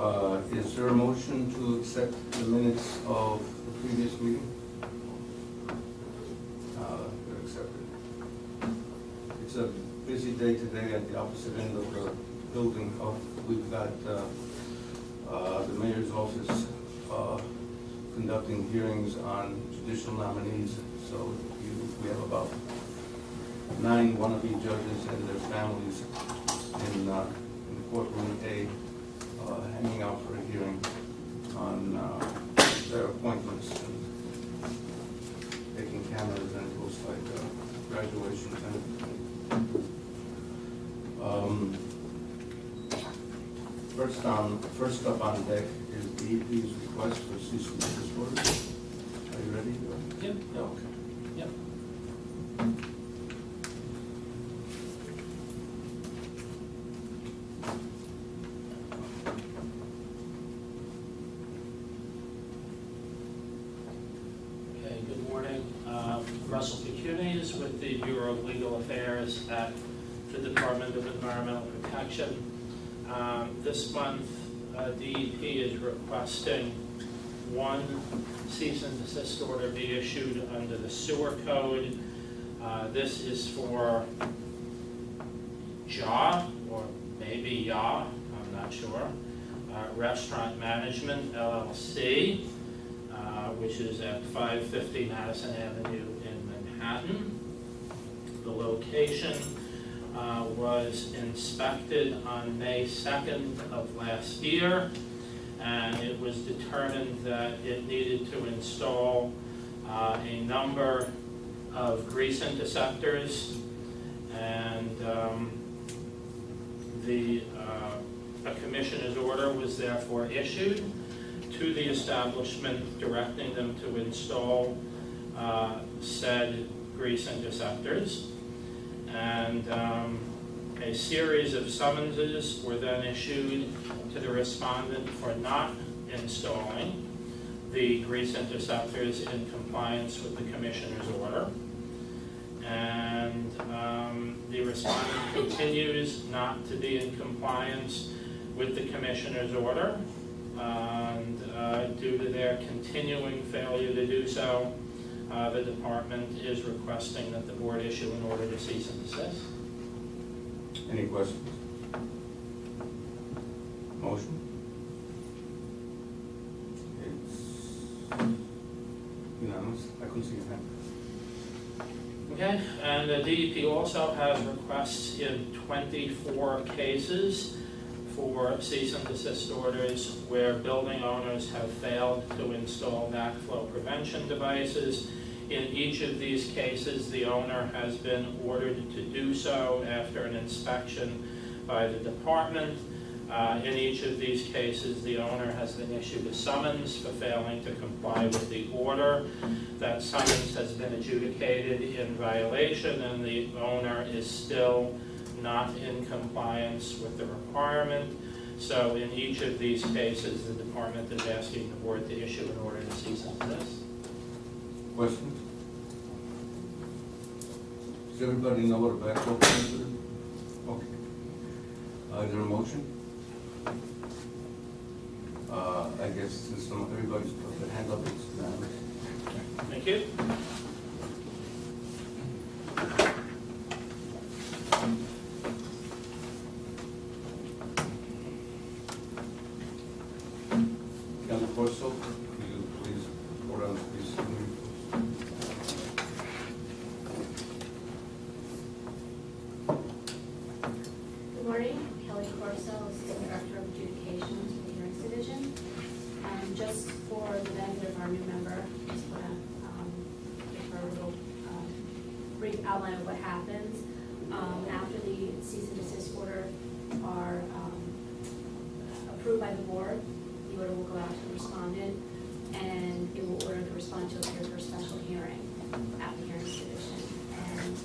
Is there a motion to accept the minutes of the previous meeting? They're accepted. It's a busy day today at the opposite end of the building. We've got the mayor's office conducting hearings on judicial nominees. So we have about 9 wannabe judges and their families in courtroom A, hanging out for a hearing on their appointments and taking cameras, and it looks like graduation and first up on deck is DEP's request for cease and desist orders. Are you ready? Yep. Yeah, okay. Yep. Okay, good morning. Russell Pecunes with the Bureau of Legal Affairs at the Department of Environmental Protection. This month, DEP is requesting 1 cease and desist order be issued under the sewer code. This is for JA, or maybe YA, I'm not sure, Restaurant Management LLC, which is at 550 Madison Avenue in Manhattan. The location was inspected on May 2nd of last year, and it was determined that it needed to install a number of grease interceptors, and a commissioner's order was therefore issued to the establishment directing them to install said grease interceptors. And a series of summonses were then issued to the respondent for not installing the grease interceptors in compliance with the commissioner's order. And the respondent continues not to be in compliance with the commissioner's order. And due to their continuing failure to do so, the department is requesting that the board issue an order to cease and desist. Any questions? Motion? It's unanimous. I couldn't see your hand. Okay, and the DEP also has requests in 24 cases for cease and desist orders where building owners have failed to install backflow prevention devices. In each of these cases, the owner has been ordered to do so after an inspection by the department. In each of these cases, the owner has been issued a summons for failing to comply with the order. That summons has been adjudicated in violation, and the owner is still not in compliance with the requirement. So in each of these cases, the department is asking the board to issue an order to cease and desist. Questions? Does everybody know what a backflow preventer is? Okay. Is there a motion? I guess since everybody's put their hand up, it's unanimous. Thank you. Kelly Corso, could you please go down to these? Good morning, Kelly Corso, Assistant Director of Adjudications for the Hearings Division. Just for the benefit of our new member, just want to give her a little brief outline of what happens. After the cease and desist order are approved by the board, the order will go out to the respondent, and it will order the respondent to appear for a special hearing at the Hearings Division. And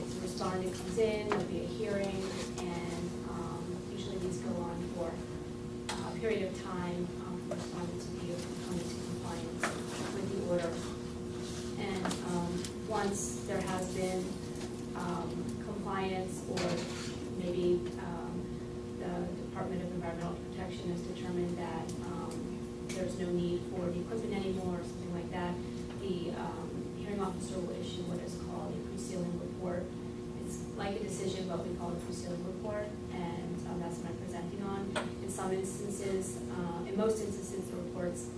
if the respondent comes in, there'll be a hearing, and usually these go on for a period of time for respondents to be able to come into compliance with the order. And once there has been compliance, or maybe the Department of Environmental Protection there's no need for the equipment anymore or something like that, the hearing officer will issue what is called a pre-sealing report. It's like a decision, but we call it a pre-sealing report, and that's what I'm presenting on. In some instances, in most instances, the reports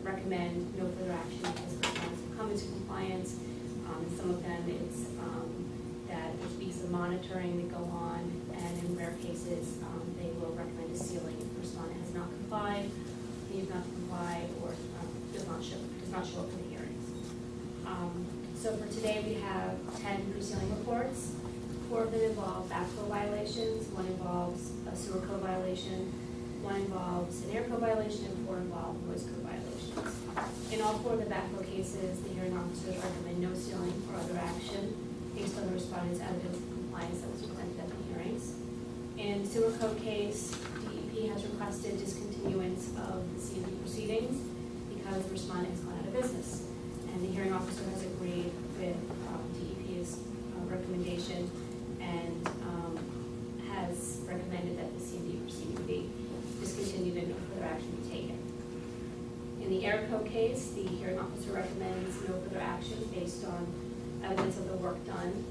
recommend no further action because the response will come into compliance. In some of them, it's that there be some monitoring that go on, and in rare cases, they will recommend a sealing if the respondent has not complied, needs not to comply, or does not show up for the hearings. So for today, we have 10 pre-sealing reports. 4 of them involve backflow violations, 1 involves a sewer code violation, 1 involves an air code violation, and 4 involve noise code violations. In all 4 of the backflow cases, the hearing officers recommend no sealing or other action based on the respondent's evidence of compliance that was presented at the hearings. In the sewer code case, DEP has requested discontinuance of the C&D proceedings because the respondent has gone out of business. And the hearing officer has agreed with DEP's recommendation and has recommended that the C&D proceeding be discontinued and no further action be taken. In the air code case, the hearing officer recommends no further action based on evidence of the work done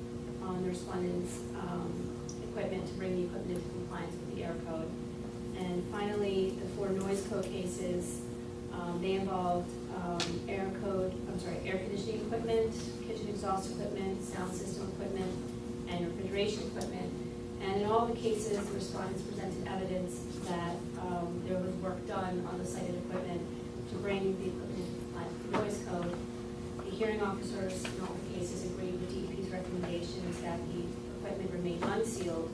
on the respondent's equipment to bring the equipment into compliance with the air code. And finally, the 4 noise code cases, they involved air conditioning equipment, kitchen exhaust equipment, sound system equipment, and refrigeration equipment. And in all the cases, the respondents presented evidence that there was work done on the cited equipment to bring the equipment into compliance with the noise code. The hearing officers in all the cases agreed with DEP's recommendations that the equipment remain unsealed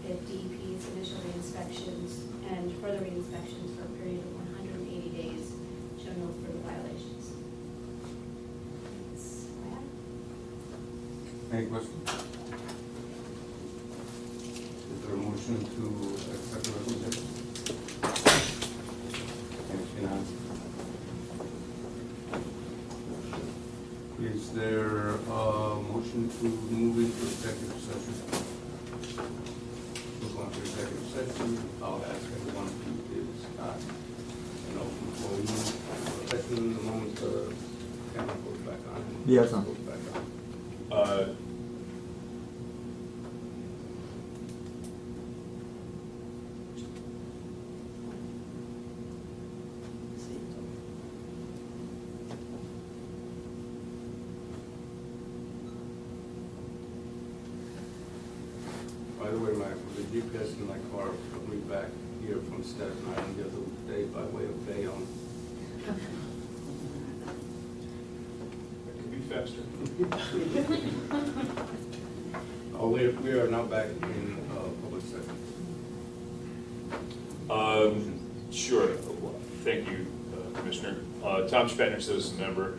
if DEP's initial re-inspections and further re-inspections for a period of 180 days show no further violations. That's all I have. Any questions? Is there a motion to accept the recommendation? Thank you. Is there a motion to move into executive session? We're going to executive session. I'll ask everyone who is not an open employee, especially in the moment the camera goes back on. and Yes, sir. goes back on. By the way, the GPS in my car took me back here from Staten Island the other day by way of Bayonne. It could be faster. Oh, we are now back in public session. Sure. Thank you, Commissioner. Tom Spetner, citizen member.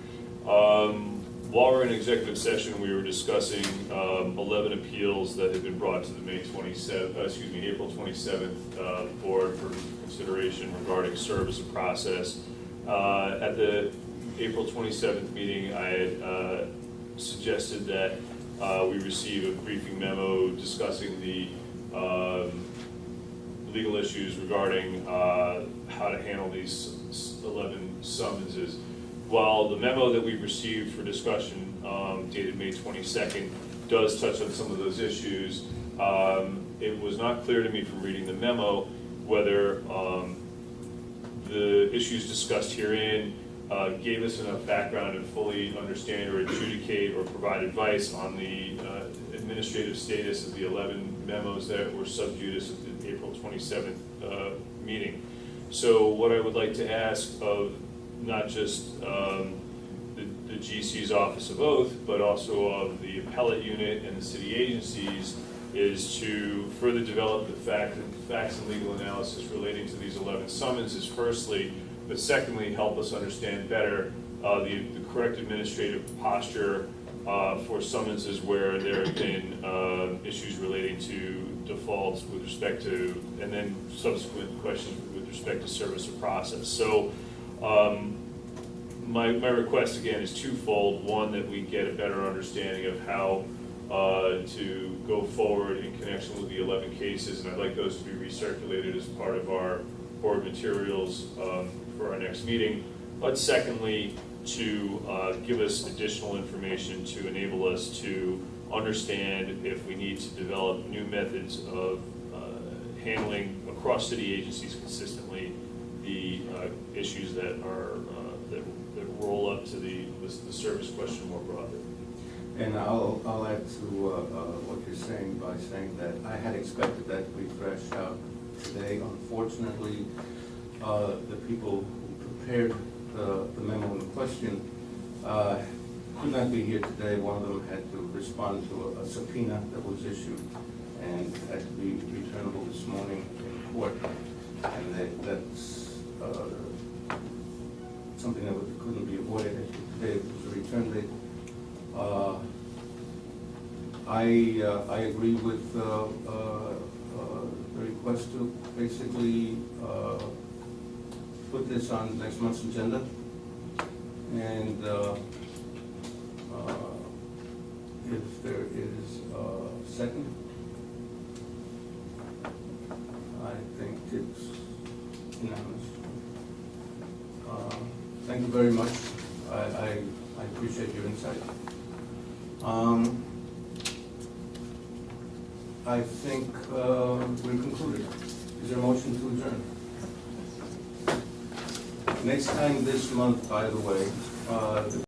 While we're in executive session, we were discussing 11 appeals that had been brought to the April 27th board for consideration regarding service of process. At the April 27th meeting, I had suggested that we receive a briefing memo discussing the legal issues regarding how to handle these 11 summonses. While the memo that we received for discussion dated May 22nd does touch on some of those issues, it was not clear to me from reading the memo whether the issues discussed herein gave us enough background and fully understand or adjudicate or provide advice on the administrative status of the 11 memos that were sub judice at the April 27th meeting. So what I would like to ask of not just the GC's Office of Oath, but also of the appellate unit and the city agencies, is to further develop the facts and legal analysis relating to these 11 summonses, firstly, but secondly, help us understand better the correct administrative posture for summonses where there have been issues relating to defaults with respect to, and then subsequent questions with respect to service of process. So my request again is twofold. One, that we get a better understanding of how to go forward in connection with the 11 cases, and I'd like those to be recirculated as part of our report materials for our next meeting, but secondly, to give us additional information to enable us to understand if we need to develop new methods of handling across city agencies consistently the issues that are that roll up to the service question more broadly. And I'll add to what you're saying by saying that I had expected that to be thrashed out today. Unfortunately, the people who prepared the memo in question could not be here today. One of them had to respond to a subpoena that was issued and had to be returnable this morning in court. And that's something that couldn't be avoided. Today was a return date. I agree with the request to basically put this on next month's agenda. And if there is a second, I think it's unanimous. Thank you very much. I appreciate your insight. I think we're concluded. Is there a motion to adjourn? Next time this month, by the way, the